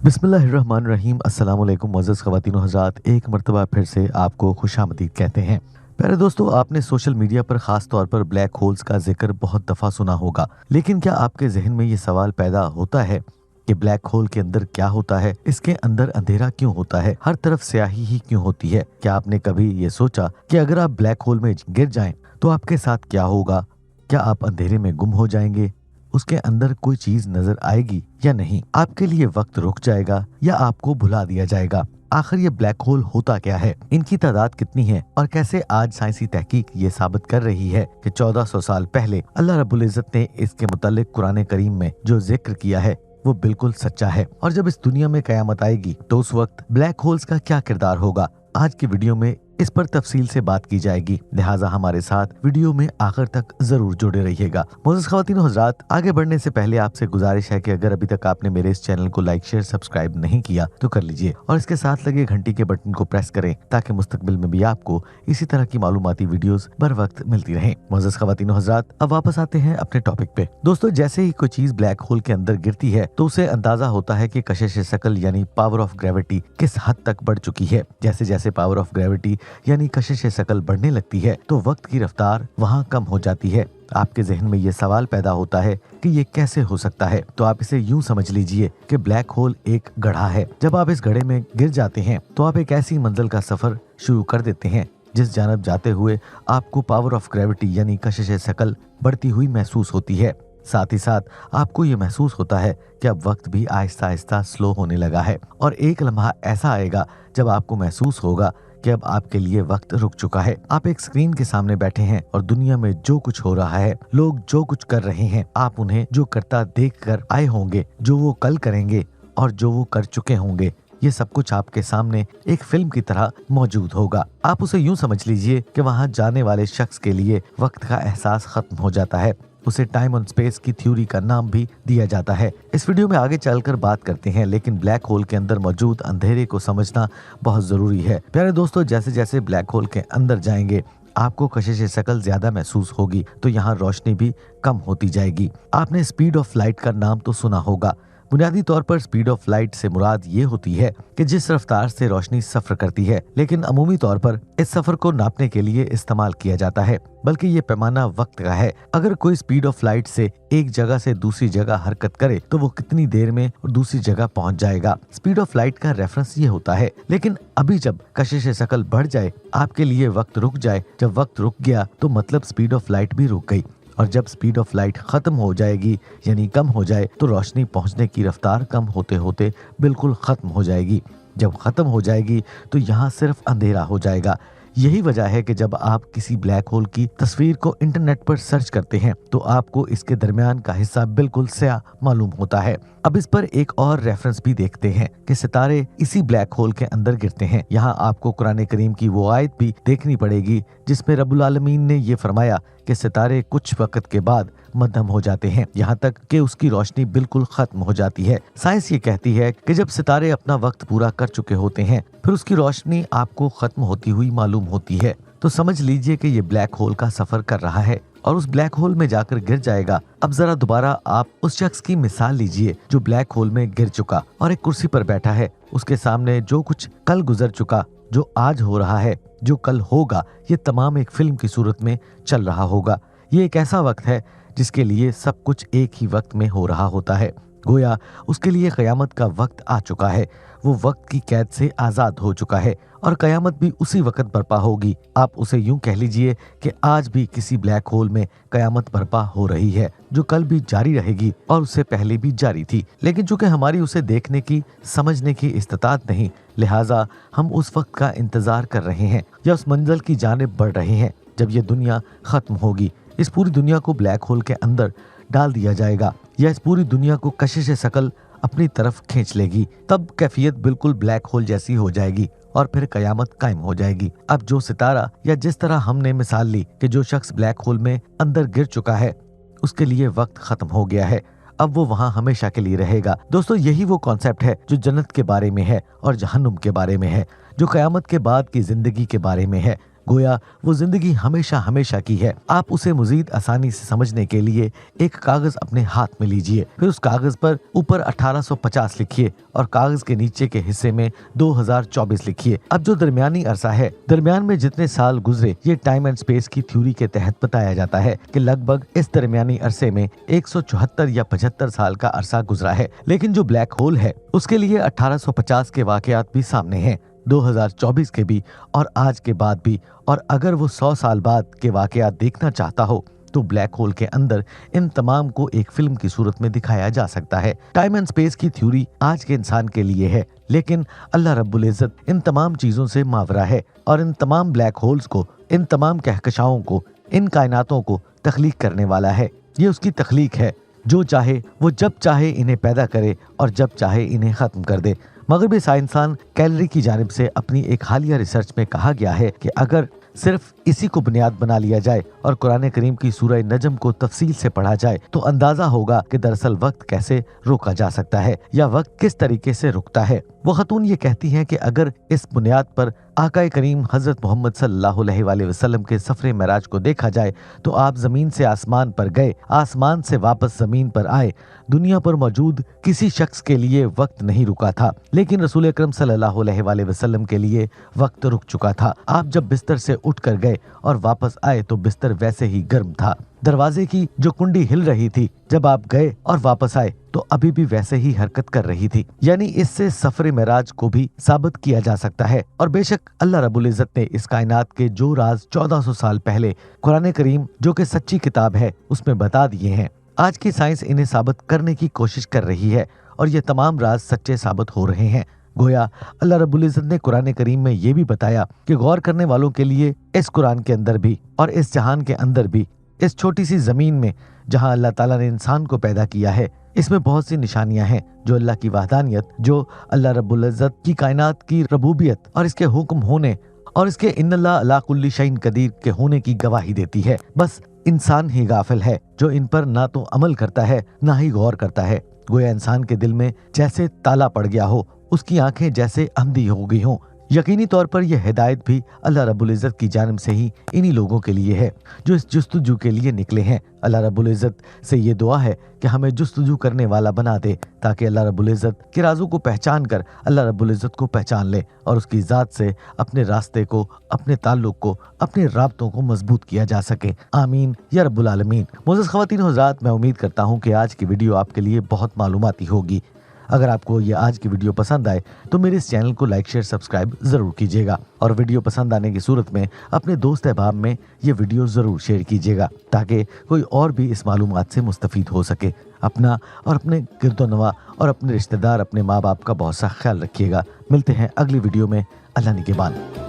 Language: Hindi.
बिस्मिल्लाहिर्रहमानिर्रहीम। अस्सलाम वालेकुम मुअज़्ज़ज़ ख़वातीन व हज़रात, एक मर्तबा फिर से आपको खुशामदीद कहते हैं। प्यारे दोस्तों, आपने सोशल मीडिया पर ख़ास तौर पर ब्लैक होल्स का जिक्र बहुत दफ़ा सुना होगा, लेकिन क्या आपके जहन में ये सवाल पैदा होता है कि ब्लैक होल के अंदर क्या होता है? इसके अंदर अंधेरा क्यों होता है? हर तरफ स्याही ही क्यों होती है? क्या आपने कभी ये सोचा कि अगर आप ब्लैक होल में गिर जाएं तो आपके साथ क्या होगा? क्या आप अंधेरे में गुम हो जाएंगे? उसके अंदर कोई चीज नजर आएगी या नहीं? आपके लिए वक्त रुक जाएगा या आपको भुला दिया जाएगा? आखिर ये ब्लैक होल होता क्या है, इनकी तादाद कितनी है और कैसे आज साइंसी तहकीक ये साबित कर रही है कि 1400 साल पहले अल्लाह रब्बुल इज्जत ने इसके मुतालिक कुरान करीम में जो जिक्र किया है वो बिल्कुल सच्चा है। और जब इस दुनिया में कयामत आएगी तो उस वक्त ब्लैक होल्स का क्या किरदार होगा, आज की वीडियो में इस पर तफसील से बात की जाएगी। लिहाजा हमारे साथ वीडियो में आखिर तक जरूर जुड़े रहिएगा। मुअज़्ज़ज़ ख़वातीन व हज़रात, आगे बढ़ने से पहले आपसे गुजारिश है कि अगर अभी तक आपने मेरे इस चैनल को लाइक शेयर सब्सक्राइब नहीं किया तो कर लीजिए और इसके साथ लगे घंटी के बटन को प्रेस करें ताकि मुस्तकबिल में भी आपको इसी तरह की मालूमाती वीडियोस बर वक्त मिलती रहें। मुअज़्ज़ज़ ख़वातीन व हज़रात, अब वापस आते हैं अपने टॉपिक पे। दोस्तों, जैसे ही कोई चीज ब्लैक होल के अंदर गिरती है तो उसे अंदाजा होता है कि कशिश शकल यानी पावर ऑफ ग्रेविटी किस हद तक बढ़ चुकी है। जैसे जैसे पावर ऑफ ग्रेविटी यानी कशिश शकल बढ़ने लगती है तो वक्त की रफ्तार वहाँ कम हो जाती है। आपके जहन में ये सवाल पैदा होता है कि ये कैसे हो सकता है, तो आप इसे यूं समझ लीजिए कि ब्लैक होल एक गड्ढा है। जब आप इस गड्ढे में गिर जाते हैं तो आप एक ऐसी मंजिल का सफर शुरू कर देते हैं जिस जानब जाते हुए आपको पावर ऑफ ग्रेविटी यानी कशिश शकल बढ़ती हुई महसूस होती है। साथ ही साथ आपको ये महसूस होता है कि अब वक्त भी आहिस्ता आहिस्ता स्लो होने लगा है और एक लम्हा ऐसा आएगा जब आपको महसूस होगा कि अब आपके लिए वक्त रुक चुका है। आप एक स्क्रीन के सामने बैठे हैं और दुनिया में जो कुछ हो रहा है, लोग जो कुछ कर रहे हैं, आप उन्हें जो करता देख कर आए होंगे, जो वो कल करेंगे और जो वो कर चुके होंगे, ये सब कुछ आपके सामने एक फिल्म की तरह मौजूद होगा। आप उसे यूं समझ लीजिए कि वहां जाने वाले शख्स के लिए वक्त का एहसास खत्म हो जाता है। उसे टाइम और स्पेस की थ्योरी का नाम भी दिया जाता है। इस वीडियो में आगे चलकर बात करते हैं, लेकिन ब्लैक होल के अंदर मौजूद अंधेरे को समझना बहुत जरूरी है। प्यारे दोस्तों, जैसे जैसे ब्लैक होल के अंदर जाएंगे आपको कशिश शकल ज्यादा महसूस होगी तो यहाँ रोशनी भी कम होती जाएगी। आपने स्पीड ऑफ लाइट का नाम तो सुना होगा। बुनियादी तौर पर स्पीड ऑफ लाइट से मुराद ये होती है कि जिस रफ्तार से रोशनी सफर करती है, लेकिन अमूमी तौर पर इस सफर को नापने के लिए इस्तेमाल किया जाता है, बल्कि ये पैमाना वक्त का है। अगर कोई स्पीड ऑफ लाइट से एक जगह से दूसरी जगह हरकत करे तो वो कितनी देर में और दूसरी जगह पहुंच जाएगा, स्पीड ऑफ लाइट का रेफरेंस ये होता है। लेकिन अभी जब कशिश शकल बढ़ जाए, आपके लिए वक्त रुक जाए, जब वक्त रुक गया तो मतलब स्पीड ऑफ लाइट भी रुक गई। और जब स्पीड ऑफ लाइट खत्म हो जाएगी यानी कम हो जाए तो रोशनी पहुंचने की रफ्तार कम होते होते बिल्कुल खत्म हो जाएगी। जब खत्म हो जाएगी तो यहाँ सिर्फ अंधेरा हो जाएगा। यही वजह है कि जब आप किसी ब्लैक होल की तस्वीर को इंटरनेट पर सर्च करते हैं तो आपको इसके दरमियान का हिस्सा बिल्कुल स्याह मालूम होता है। अब इस पर एक और रेफरेंस भी देखते हैं कि सितारे इसी ब्लैक होल के अंदर गिरते हैं। यहाँ आपको कुरान करीम की वो आयत भी देखनी पड़ेगी जिसमें रब्बुल आलमीन ने ये फरमाया कि सितारे कुछ वक्त के बाद मध्यम हो जाते हैं, यहाँ तक कि उसकी रोशनी बिल्कुल खत्म हो जाती है। साइंस ये कहती है कि जब सितारे अपना वक्त पूरा कर चुके होते हैं फिर उसकी रोशनी आपको खत्म होती हुई मालूम होती है। तो समझ लीजिए कि ये ब्लैक होल का सफर कर रहा है और उस ब्लैक होल में जाकर गिर जाएगा। अब जरा दोबारा आप उस शख्स की मिसाल लीजिए जो ब्लैक होल में गिर चुका और एक कुर्सी पर बैठा है। उसके सामने जो कुछ कल गुजर चुका, जो आज हो रहा है, जो कल होगा, ये तमाम एक फिल्म की सूरत में चल रहा होगा। ये एक ऐसा वक्त है जिसके लिए सब कुछ एक ही वक्त में हो रहा होता है। गोया उसके लिए कयामत का वक्त आ चुका है। वो वक्त की कैद से आजाद हो चुका है और कयामत भी उसी वक्त बर्पा होगी। आप उसे यूं कह लीजिए कि आज भी किसी ब्लैक होल में कयामत बर्पा हो रही है जो कल भी जारी रहेगी और उससे पहले भी जारी थी। लेकिन चूंकि हमारी उसे देखने की, समझने की इस्तात नहीं, लिहाजा हम उस वक्त का इंतजार कर रहे हैं या उस मंजिल की जानिब बढ़ रहे हैं जब ये दुनिया खत्म होगी। इस पूरी दुनिया को ब्लैक होल के अंदर डाल दिया जाएगा या इस पूरी दुनिया को कशिश शकल अपनी तरफ खींच लेगी। तब कैफियत बिल्कुल ब्लैक होल जैसी हो जाएगी और फिर कयामत कायम हो जाएगी। अब जो सितारा या जिस तरह हमने मिसाल ली कि जो शख्स ब्लैक होल में अंदर गिर चुका है उसके लिए वक्त खत्म हो गया है, अब वो वहाँ हमेशा के लिए रहेगा। दोस्तों, यही वो कॉन्सेप्ट है जो जन्नत के बारे में है और जहन्नुम के बारे में है, जो कयामत के बाद की जिंदगी के बारे में है। गोया वो जिंदगी हमेशा हमेशा की है। आप उसे मजीद आसानी से समझने के लिए एक कागज अपने हाथ में लीजिए, फिर उस कागज पर ऊपर 1850 लिखिए और कागज के नीचे के हिस्से में 2024 लिखिए। अब जो दरमियानी अरसा है, दरमियान में जितने साल गुजरे, ये टाइम एंड स्पेस की थ्योरी के तहत बताया जाता है कि लगभग इस दरमियानी अरसे में 174 या 75 साल का अरसा गुजरा है। लेकिन जो ब्लैक होल है उसके लिए 1850 के वाकयात भी सामने हैं, 2024 के भी और आज के बाद भी। और अगर वो 100 साल बाद के वाकयात देखना चाहता हो तो ब्लैक होल के अंदर इन तमाम को एक फिल्म की सूरत में दिखाया जा सकता है। टाइम एंड स्पेस की थ्योरी आज के इंसान के लिए है, लेकिन अल्लाह रब्बुल इज़्ज़त इन तमाम चीजों से मावरा है और इन तमाम ब्लैक होल्स को, इन तमाम कहकशाओं को, इन कायनातों को तख्लीक करने वाला है। ये उसकी तख्लीक है, जो चाहे वो जब चाहे इन्हें पैदा करे और जब चाहे इन्हें खत्म कर दे। मगरबी साइंसदान कैलरी की जानिब से अपनी एक हालिया रिसर्च में कहा गया है कि अगर सिर्फ इसी को बुनियाद बना लिया जाए और कुरान करीम की सूरह नजम को तफसील से पढ़ा जाए तो अंदाजा होगा कि दरअसल वक्त कैसे रोका जा सकता है या वक्त किस तरीके से रुकता है। वो खतून ये कहती हैं कि अगर इस बुनियाद पर आका करीम हजरत मोहम्मद सल्लल्लाहु अलैहि वसल्लम के सफरे महराज को देखा जाए तो आप जमीन से आसमान पर गए, आसमान से वापस जमीन पर आए। दुनिया पर मौजूद किसी शख्स के लिए वक्त नहीं रुका था, लेकिन रसूल अकरम सल्लल्लाहु अलैहि वसल्लम के लिए वक्त रुक चुका था। आप जब बिस्तर से उठ कर गए और वापस आए तो बिस्तर वैसे ही गर्म था। दरवाजे की जो कुंडी हिल रही थी जब आप गए और वापस आए तो अभी भी वैसे ही हरकत कर रही थी। यानी इससे सफरे महराज को भी साबित किया जा सकता है। और बेशक अल्लाह रब्बुल इज़्ज़त ने इस कायनात के जो राज 1400 साल पहले कुरान करीम, जो कि सच्ची किताब है, उसमें बता दिए हैं। आज की साइंस इन्हें साबित करने की कोशिश कर रही है और ये तमाम राज सच्चे साबित हो रहे हैं। गोया अल्लाह रब्बुल इज़्ज़त ने कुरान करीम में ये भी बताया कि गौर करने वालों के लिए इस कुरान के अंदर भी और इस जहान के अंदर भी, इस छोटी सी जमीन में जहां अल्लाह ताला ने इंसान को पैदा किया है, इसमें बहुत सी निशानियां हैं जो अल्लाह की वहदानियत, जो अल्लाह रब्बुल इज़्ज़त की कायनात की रबूबियत और इसके हुक्म होने और इसके इन्नल्लाह अला कुल्ली शैइन कदीर के होने की गवाही देती है। बस इंसान ही गाफिल है जो इन पर ना तो अमल करता है ना ही गौर करता है। गोया इंसान के दिल में जैसे ताला पड़ गया हो, उसकी आंखें जैसे अंधी हो गई हों। यकीनी तौर पर यह हिदायत भी अल्लाह रब्बुल इज़्ज़त की जानिब से ही इन्हीं लोगों के लिए है जो इस जुस्तजू के लिए निकले हैं। अल्लाह रब्बुल इज़्ज़त से ये दुआ है कि हमें जुस्तजू करने वाला बना दे, ताकि अल्लाह रब्बुल इज़्ज़त के राज़ों को पहचान कर अल्लाह रब्बुल इज़्ज़त को पहचान ले और उसकी ज़ात से अपने रास्ते को, अपने ताल्लुक को, अपने राब्तों को मजबूत किया जा सके। आमीन या रब्बुल आलमीन। मोअज़्ज़ज़ ख़वातीन और हज़रात, मैं उम्मीद करता हूँ कि आज की वीडियो आपके लिए बहुत मालूमाती होगी। अगर आपको ये आज की वीडियो पसंद आए तो मेरे इस चैनल को लाइक, शेयर, सब्सक्राइब जरूर कीजिएगा और वीडियो पसंद आने की सूरत में अपने दोस्त अहबाब में ये वीडियो जरूर शेयर कीजिएगा, ताकि कोई और भी इस मालूमात से मुस्तफ़ीद हो सके। अपना और अपने गिरदोनवा और अपने रिश्तेदार, अपने माँ बाप का बहुत सा ख्याल रखिएगा। मिलते हैं अगली वीडियो में। अल्लाह निगहबान।